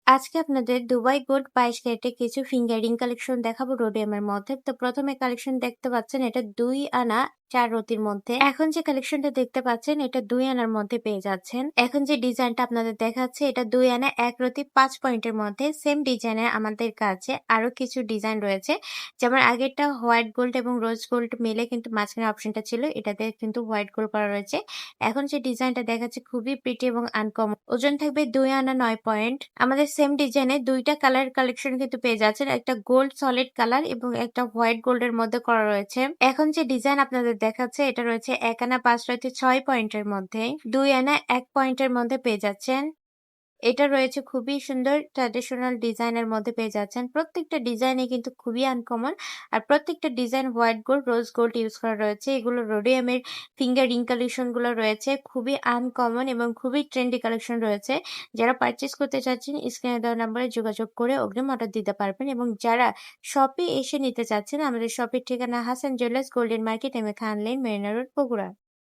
আজকে আপনাদের Dubai gold ২২ ক্যারেটের কিছু ফিঙ্গারিং কালেকশন দেখাবো রোডিয়ামের মধ্যে। তো প্রথমে কালেকশন দেখতে পাচ্ছেন এটা ২ আনা ৪ রতির মধ্যে। এখন যে কালেকশনটা দেখতে পাচ্ছেন এটা ২ আনার মধ্যে পেয়ে যাচ্ছেন। এখন যে ডিজাইনটা আপনাদের দেখাচ্ছি এটা ২ আনা ১ রতি ৫ পয়েন্টের মধ্যে। সেম ডিজাইনের আমাদের কাছে আরো কিছু ডিজাইন রয়েছে। যেমন আগেরটা হোয়াইট গোল্ড এবং রোজ গোল্ড মিলে কিন্তু মাঝখানে অপশনটা ছিল। এটাতে কিন্তু হোয়াইট গোল্ড করা রয়েছে। এখন যে ডিজাইনটা দেখাচ্ছি খুবই প্রিটি এবং আনকমন। ওজন থাকবে ২ আনা ৯ পয়েন্ট। আমাদের সেম ডিজাইনে ২ টা কালার কালেকশন কিন্তু পেয়ে যাচ্ছেন। একটা গোল্ড সলিড কালার এবং একটা হোয়াইট গোল্ডের মধ্যে করা রয়েছে। এখন যে ডিজাইন আপনাদের দেখাচ্ছে এটা রয়েছে ১ আনা ৫ রয়েছে ৬ পয়েন্টের মধ্যে। ২ আনা ১ পয়েন্টের মধ্যে পেয়ে যাচ্ছেন। এটা রয়েছে খুবই সুন্দর ট্র্যাডিশনাল ডিজাইনের মধ্যে পেয়ে যাচ্ছেন। প্রত্যেকটা ডিজাইনই কিন্তু খুবই আনকমন। আর প্রত্যেকটা design white gold, rose gold use করা রয়েছে। এগুলো রোডিয়ামের ফিঙ্গার রিং কালেকশন গুলো রয়েছে। খুবই আনকমন এবং খুবই ট্রেন্ডি কালেকশন রয়েছে। যারা পারচেজ করতে চাচ্ছেন স্ক্রিনে দেওয়া নাম্বারে যোগাযোগ করে অগ্রিম অর্ডার দিতে পারবেন এবং যারা শপে এসে নিতে চাচ্ছেন আমাদের শপের ঠিকানা Hasan jewellers golden market, M A Khan lane, Marina road, Bogura.